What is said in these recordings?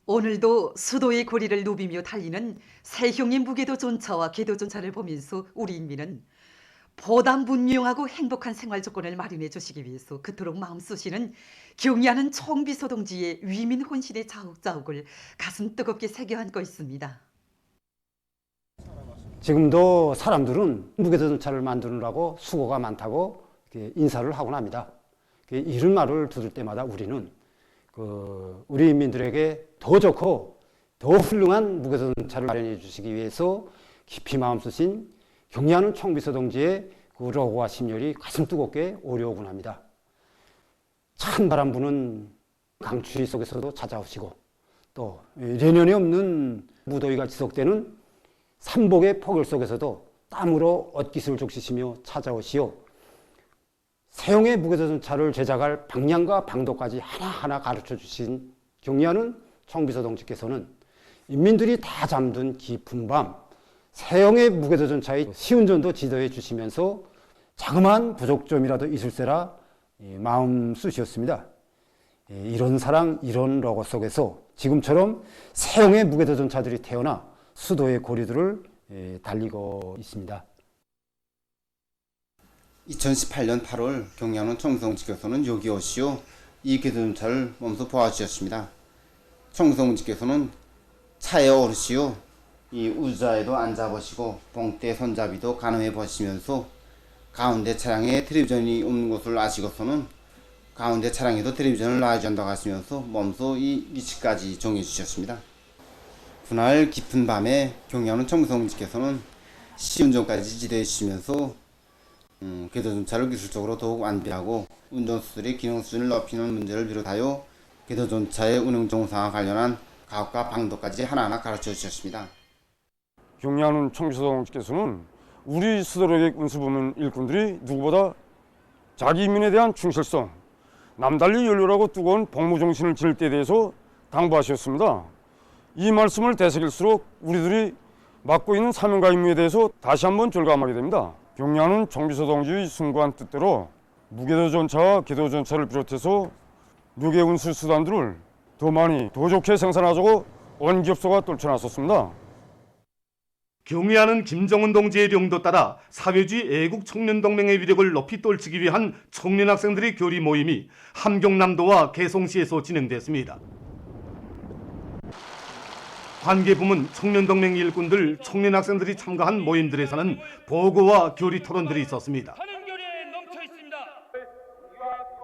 오늘도 수도의 고리를 누비며 달리는 세형의 무게도전차와 궤도전차를 보면서 우리 인민은 보다 문명하고 행복한 생활 조건을 마련해 주시기 위해서 그토록 마음 쓰시는 경의하는 총비서 동지의 위민 혼신의 자욱자욱을 가슴 뜨겁게 새겨 안고 있습니다. 지금도 사람들은 무게자동차를 만드느라고 수고가 많다고 인사를 하곤 합니다. 이런 말을 들을 때마다 우리는 우리 인민들에게 더 좋고 더 훌륭한 무게자동차를 마련해 주시기 위해서 깊이 마음 쓰신 경의하는 총비서 동지의 그 로고와 심혈이 가슴 뜨겁게 오려오곤 합니다. 찬바람 부는 강추위 속에서도 찾아오시고 또 내년에 없는 무더위가 지속되는 삼복의 폭염 속에서도 땀으로 옷깃을 적시시며 찾아오시오. 세형의 무게자동차를 제작할 방향과 방도까지 하나하나 가르쳐 주신 경의하는 총비서 동지께서는 인민들이 다 잠든 깊은 밤 세형의 무게자동차의 시운전도 지도해 주시면서 자그마한 부족점이라도 있을세라 마음 쓰셨습니다. 이런 사랑, 이런 로고 속에서 지금처럼 세형의 무게자동차들이 태어나 수도의 고리들을 달리고 있습니다. 2018년 8월 경의하는 총비서동지께서는 여기 오시오 이 궤도전차를 몸소 보아주셨습니다. 총비서동지께서는 차에 오르시오 이 우자에도 앉아보시고 봉대 손잡이도 가늠해 보시면서 가운데 차량에 텔레비전이 없는 것을 아시고서는 가운데 차량에도 텔레비전을 놔준다고 하시면서 몸소 이 위치까지 정해 주셨습니다. 그날 깊은 밤에 경의하는 총비서동지께서는 시운전까지 지도해 주시면서 궤도전차를 기술적으로 더욱 완비하고 운전수들의 기능 수준을 높이는 문제를 비롯하여 궤도전차의 운행 정상화 관련한 가혹과 방도까지 하나하나 가르쳐 주셨습니다. 경의하는 총비서동지께서는 우리 수도력의 운수부문 일꾼들이 누구보다 자기 인민에 대한 충실성, 남달리 열렬하고 뜨거운 복무정신을 지닐 때에 대해서 당부하셨습니다. 이 말씀을 되새길수록 우리들이 맡고 있는 사명과 임무에 대해서 다시 한번 절감하게 됩니다. 경의하는 총비서동지의 숭고한 뜻대로 무궤도전차와 궤도전차를 비롯해서 무게운수 수단들을 더 많이 더 좋게 생산하자고 원기업소가 떨쳐나섰습니다. 경의하는 김정은 동지의 령도 따라 사회주의 애국 청년동맹의 위력을 높이 떨치기 위한 청년학생들의 교리 모임이 함경남도와 개송시에서 진행됐습니다. 관계부문 청년동맹 일꾼들 청년학생들이 참가한 모임들에서는 보고와 교리 토론들이 있었습니다.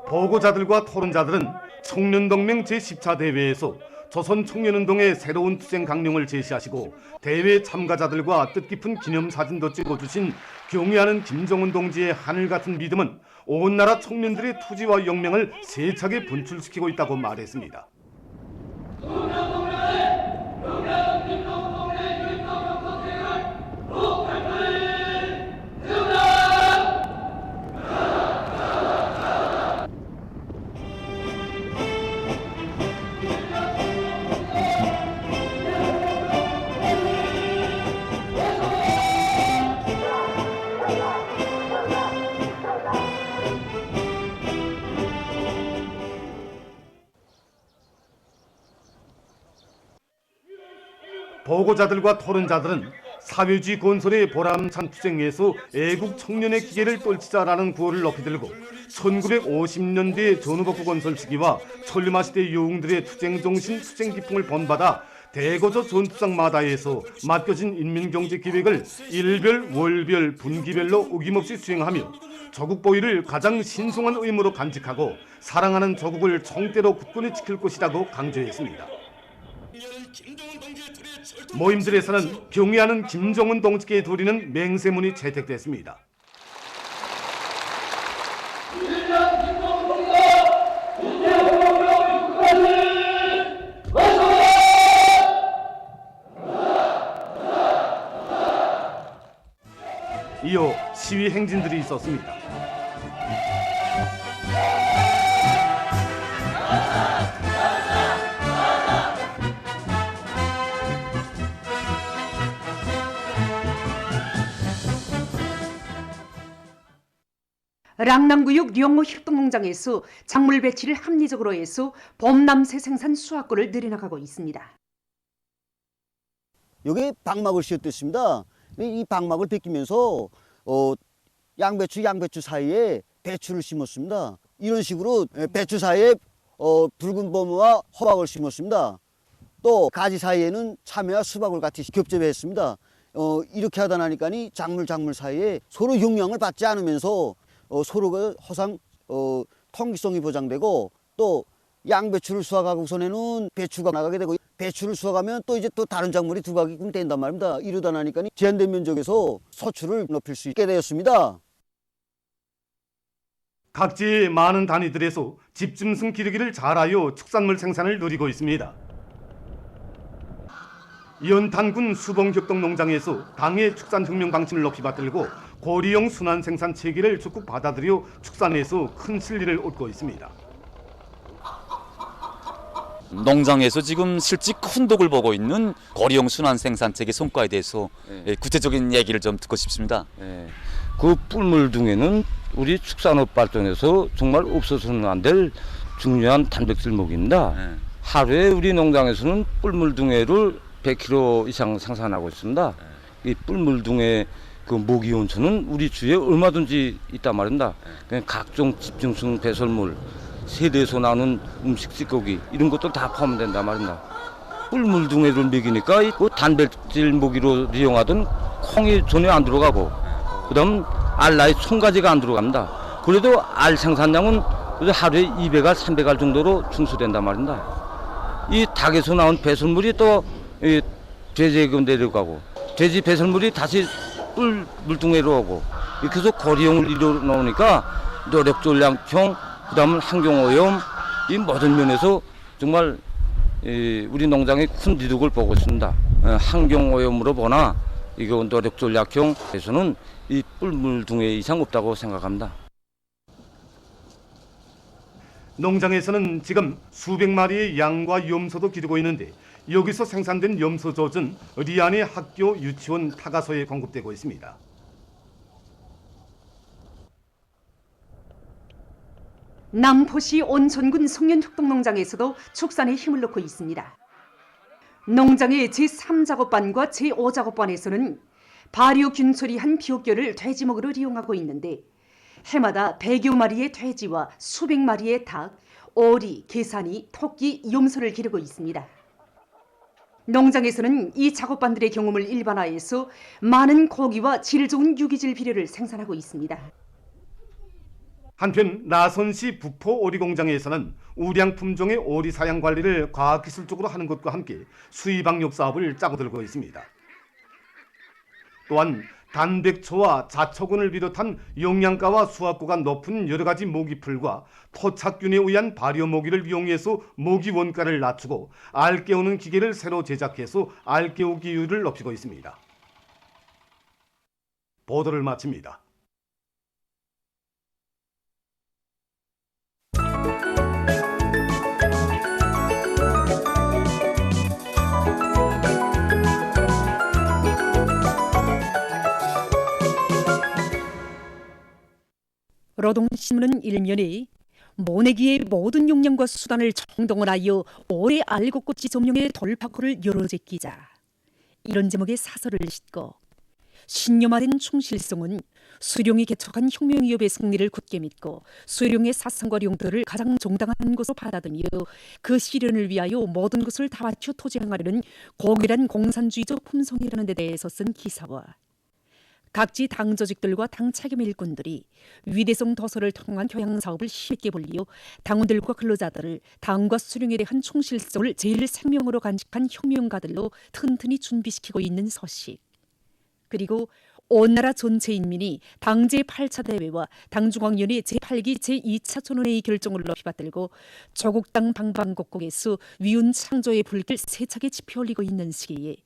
보고자들과 토론자들은 청년동맹 제10차 대회에서 조선 청년운동의 새로운 투쟁 강령을 제시하시고 대회 참가자들과 뜻깊은 기념사진도 찍어주신 경의하는 김정은 동지의 하늘같은 믿음은 온 나라 청년들의 투지와 영명을 세차게 분출시키고 있다고 말했습니다. 보고자들과 토론자들은 사회주의 건설의 보람찬 투쟁에서 애국 청년의 기계를 떨치자라는 구호를 높이 들고 1950년대 전후복구 건설 시기와 천리마시대 영웅들의 투쟁정신, 투쟁기풍을 본받아 대거저 전투장마다에서 맡겨진 인민경제 기획을 일별, 월별, 분기별로 어김없이 수행하며 조국 보위를 가장 신성한 의무로 간직하고 사랑하는 조국을 총대로 굳건히 지킬 것이라고 강조했습니다. 모임들에서는 경의하는 김정은 동지께 드리는 맹세문이 채택됐습니다. 이어 시위 행진들이 있었습니다. 랑남구역 령호 협동농장에서 작물 배치를 합리적으로 해서 범람새 생산 수확권을 늘려나가고 있습니다. 여기 방막을 씌웠습니다. 이 방막을 벗기면서 양배추 사이에 배추를 심었습니다. 이런 식으로 배추 사이에 붉은 버무와 호박을 심었습니다. 또 가지 사이에는 참외와 수박을 같이 겹접했습니다. 이렇게 하다 나니까 작물 사이에 서로 영향을 받지 않으면서 서로가 항상 통기성이 보장되고, 또 양배추를 수확하고서는 배추가 나가게 되고, 배추를 수확하면 또 이제 또 다른 작물이 두 가지 된단 말입니다. 이러다 나니까 제한된 면적에서 소출을 높일 수 있게 되었습니다. 각지의 많은 단위들에서 집중성 기르기를 잘하여 축산물 생산을 누리고 있습니다. 연탄군 수봉협동농장에서 당의 축산혁명 방침을 높이 받들고 고리용 순환 생산 체계를 적극 받아들여 축산에서 큰 실리를 얻고 있습니다. 농장에서 지금 실제 큰 덕을 보고 있는 고리용 순환 생산체계 성과에 대해서 구체적인 얘기를 좀 듣고 싶습니다. 그 뿔물둥에는 우리 축산업 발전에서 정말 없어서는 안 될 중요한 단백질목입니다. 하루에 우리 농장에서는 뿔물둥에를 100kg 이상 생산하고 있습니다. 이 뿔물둥에 그 모기 온천은 우리 주위에 얼마든지 있단 말입니다. 그냥 각종 집중성 배설물, 세대에서 나오는 음식 찌꺼기 이런 것들 다 포함된단 말입니다. 뿔물둥이를 먹이니까 그 단백질 모기로 이용하던 콩이 전혀 안 들어가고, 그다음 알라의 송가지가 안 들어갑니다. 그래도 알 생산량은 하루에 200알, 300알 정도로 충수된단 말입니다. 이 닭에서 나온 배설물이 또 돼지에게 내려가고, 돼지 배설물이 다시 뿔물둥이로 오고, 이렇게 해서 고리용을 이루어 놓으니까 노력전량형, 그다음은 환경오염, 이 모든 면에서 정말 우리 농장의 큰 이득을 보고 있습니다. 환경오염으로 보나 이거 노력전략형에서는 이 뿔물둥이 이상 없다고 생각합니다. 농장에서는 지금 수백 마리의 양과 염소도 기르고 있는데, 여기서 생산된 염소젖은 리안의 학교, 유치원, 타가소에 공급되고 있습니다. 남포시 온천군 송년협동농장에서도 축산에 힘을 넣고 있습니다. 농장의 제3작업반과 제5작업반에서는 발효균 처리한 비옥결을 돼지먹으로 이용하고 있는데, 해마다 100여 마리의 돼지와 수백 마리의 닭, 오리, 개산이, 토끼, 염소를 기르고 있습니다. 농장에서는 이 작업반들의 경험을 일반화해서 많은 고기와 질 좋은 유기질 비료를 생산하고 있습니다. 한편 나선시 부포 오리공장에서는 우량 품종의 오리 사양 관리를 과학기술적으로 하는 것과 함께 수입 방역 사업을 짜고 들고 있습니다. 또한 단백초와 자초근을 비롯한 영양가와 수확고가 높은 여러 가지 모기풀과 토착균에 의한 발효 모기를 이용해서 모기 원가를 낮추고 알 깨우는 기계를 새로 제작해서 알 깨우기율을 높이고 있습니다. 보도를 마칩니다. 노동신문은 일면에 모내기의 모든 역량과 수단을 총동원하여 올해 알곡꽃이 점령의 돌파구를 열어제끼자, 이런 제목의 사설을 싣고 신념화된 충실성은 수룡이 개척한 혁명기업의 승리를 굳게 믿고 수룡의 사상과 용도를 가장 정당한 것으로 받아들여 그 실현을 위하여 모든 것을 다 바쳐 토지행하려는 고결한 공산주의적 품성이라는 데 대해서 쓴 기사와 각지 당 조직들과 당 책임 일꾼들이 위대성 도서를 통한 교양 사업을 힘있게 벌리어 당원들과 근로자들을 당과 수령에 대한 충실성을 제일 생명으로 간직한 혁명가들로 튼튼히 준비시키고 있는 소식, 그리고 온 나라 전체 인민이 당 제8차 대회와 당중앙위원회 제8기 제2차 전원회의 결정을 높이 받들고 조국당 방방곡곡에서 위운 창조의 불길 세차게 지펴올리고 있는 시기에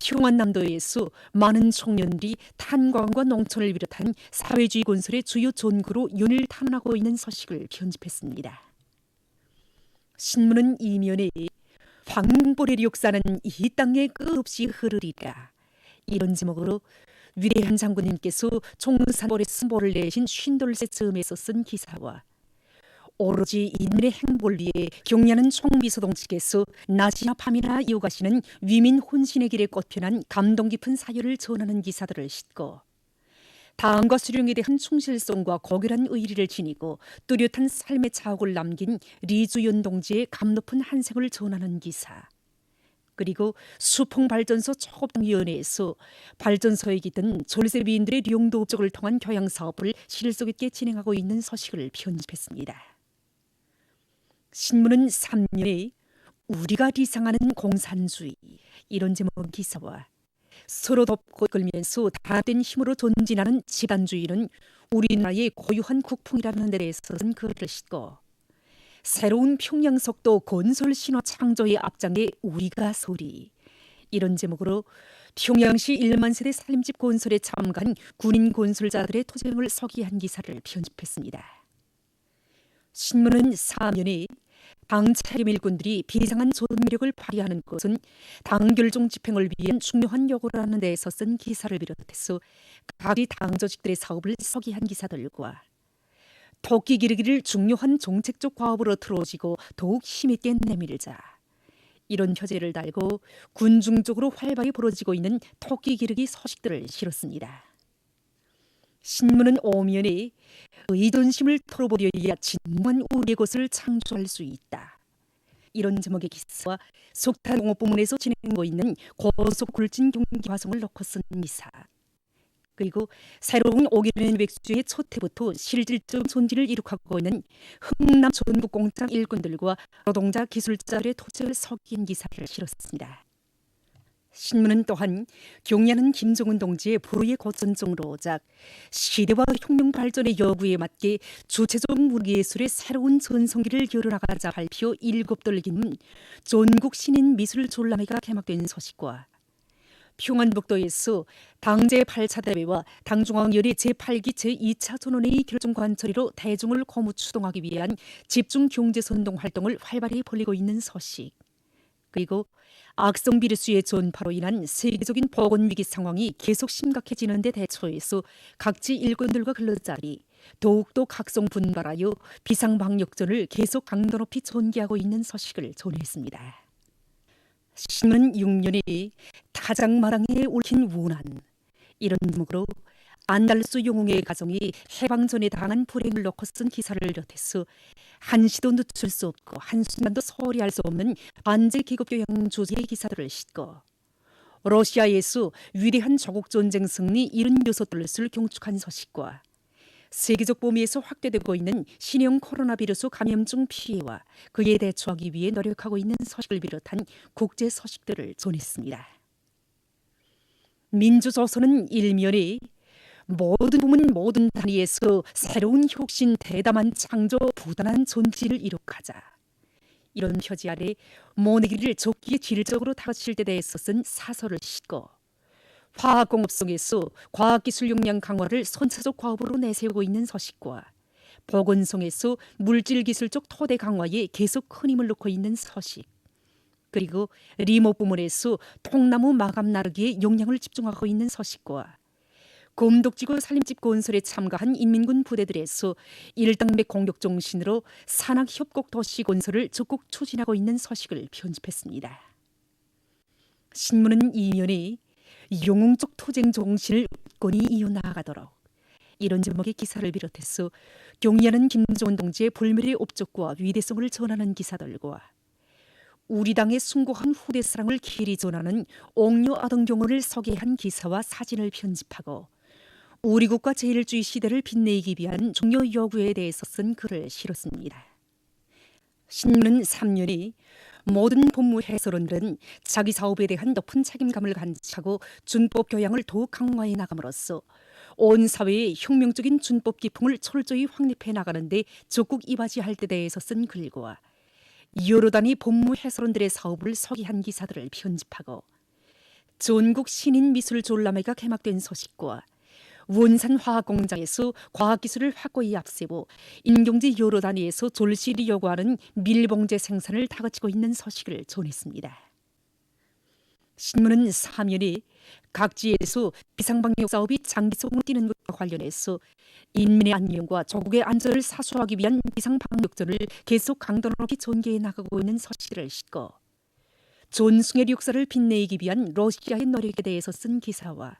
평안남도에서 많은 청년들이 탄광과 농촌을 비롯한 사회주의 건설의 주요 전구로 윤을 탐험하고 있는 소식을 편집했습니다. 신문은 이면에 황보레리 역사는 이 땅에 끝없이 흐르리라, 이런 제목으로 위대한 장군님께서 총산벌에서 모를 내신 쉰돌세 즈음에서 쓴 기사와 오로지 인민의 행복을 위해 경려하는 총비서동 측에서 낮이나 밤이나 이어가시는 위민 혼신의 길에 꽃피난 감동 깊은 사유를 전하는 기사들을 싣고 당과 수령에 대한 충실성과 고결한 의리를 지니고 뚜렷한 삶의 자옥을 남긴 리주연 동지의 감높은 한생을 전하는 기사, 그리고 수풍발전소 초급위원회에서 발전소에 있던 졸세비인들의 용도 업적을 통한 교양 사업을 실속 있게 진행하고 있는 소식을 편집했습니다. 신문은 3년에 우리가 리상하는 공산주의 이런 제목 기사와 서로 덮고 끌면서 다된 힘으로 전진하는 집단주의는 우리나라의 고유한 국풍이라는 데 대해서는 글을 싣고 새로운 평양석도 건설 신화 창조의 앞장에 우리가 서리 이런 제목으로 평양시 1만 세대 살림집 건설에 참가한 군인 건설자들의 투쟁을 서기한 기사를 편집했습니다. 신문은 4년에 당 차림 일꾼들이 비상한 존매력을 발휘하는 것은 당 결종 집행을 위한 중요한 요구라는 데에서 쓴 기사를 비롯해서 각기 당 조직들의 사업을 서기한 기사들과 토끼 기르기를 중요한 정책적 과업으로 틀어지고 더욱 힘있게 내밀자 이런 표제를 달고 군중적으로 활발히 벌어지고 있는 토끼 기르기 소식들을 실었습니다. 신문은 오면에 의존심을 털어보려야 진정한 우리의 것을 창조할 수 있다. 이런 제목의 기사와 석탄공업 부문에서 진행하고 있는 고속 굴진 경기 화성을 놓고 쓴 기사, 그리고 새로운 5개년 백수의 첫 해부터 실질적 손질을 이룩하고 있는 흥남 전국공장 일꾼들과 노동자 기술자들의 토착을 섞인 기사를 실었습니다. 신문은 또한 경려하는 김정은 동지의 불후의 고전정으로 오작 시대와 혁명 발전의 요구에 맞게 주체적 무기예술의 새로운 전성기를 열어나가자 발표 7돌 긴 전국 신인 미술 졸라매가 개막된 소식과 평안북도에서 당 제8차 대회와 당중앙열의 제8기 제2차 전원회의 결정 관철이로 대중을 거무 추동하기 위한 집중 경제선동 활동을 활발히 벌이고 있는 소식, 그리고 악성 비루스의 전파로 인한 세계적인 보건위기 상황이 계속 심각해지는 데 대처해서 각지 일꾼들과 근로자들이 더욱더 각성 분발하여 비상방역전을 계속 강도 높이 전개하고 있는 소식을 전했습니다. 신문 6년에 타작마당에 얽힌 원한 이런 제목으로 안달수 영웅의 가정이 해방전에 당한 불행을 놓고 쓴 기사를 비롯해서 한시도 늦출 수 없고 한순간도 소홀히 할 수 없는 반제 계급교양 조직의 기사들을 싣고 러시아에서 위대한 조국전쟁 승리 76돌을 경축한 소식과 세계적 범위에서 확대되고 있는 신형 코로나 비루스 감염증 피해와 그에 대처하기 위해 노력하고 있는 소식을 비롯한 국제 소식들을 전했습니다. 민주조선은 일면에 모든 부문 모든 단위에서 새로운 혁신 대담한 창조 부단한 전진을 이룩하자 이런 표지 아래 모내기를 적기에 질적으로 다루실 때 대해서 쓴 사설을 싣고 화학공업성에서 과학기술 역량 강화를 선차적 과업으로 내세우고 있는 소식과 보건성에서 물질기술적 토대 강화에 계속 큰 힘을 놓고 있는 소식, 그리고 리모 부문에서 통나무 마감 나르기에 역량을 집중하고 있는 소식과 검독지구 산림집 건설에 참가한 인민군 부대들에서 일당백 공격 정신으로 산학협곡 도시 건설을 적극 추진하고 있는 소식을 편집했습니다. 신문은 이면에 영웅적 투쟁 정신을 굳건히 이어나가도록 이런 제목의 기사를 비롯해서 경려하는 김정은 동지의 불멸의 업적과 위대성을 전하는 기사들과 우리 당의 숭고한 후대사랑을 길이 전하는 옥녀 아동경호를 소개한 기사와 사진을 편집하고 우리 국가 제일주의 시대를 빛내기 위한 중요 요구에 대해서 쓴 글을 실었습니다. 신문은 3년에 모든 법무 해설원들은 자기 사업에 대한 높은 책임감을 간직하고 준법 교양을 더욱 강화해 나감으로써 온 사회의 혁명적인 준법 기풍을 철저히 확립해 나가는 데 적극 이바지할 때 대해서 쓴 글과 여러 단위 법무 해설원들의 사업을 서기한 기사들을 편집하고 전국 신인 미술 졸라매가 개막된 소식과 원산 화학공장에서 과학기술을 확고히 앞세워 인경제 여러 단위에서 졸실이 요구하는 밀봉제 생산을 다그치고 있는 소식을 전했습니다. 신문은 사면에 각지에서 비상방역 사업이 장기성으로 뛰는 것과 관련해서 인민의 안녕과 조국의 안전을 사수하기 위한 비상방역전을 계속 강도 높이 전개해 나가고 있는 서실을 싣고 존숭의 역사를 빛내기 위한 러시아의 노력에 대해서 쓴 기사와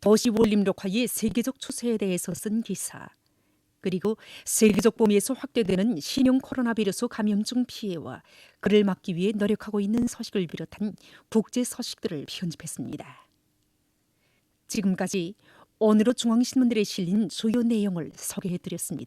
도시 원림력화의 세계적 추세에 대해서 쓴 기사, 그리고 세계적 범위에서 확대되는 신형 코로나 바이러스 감염증 피해와 그를 막기 위해 노력하고 있는 서식을 비롯한 국제 서식들을 편집했습니다. 지금까지 오늘의 중앙신문들에 실린 주요 내용을 소개해드렸습니다.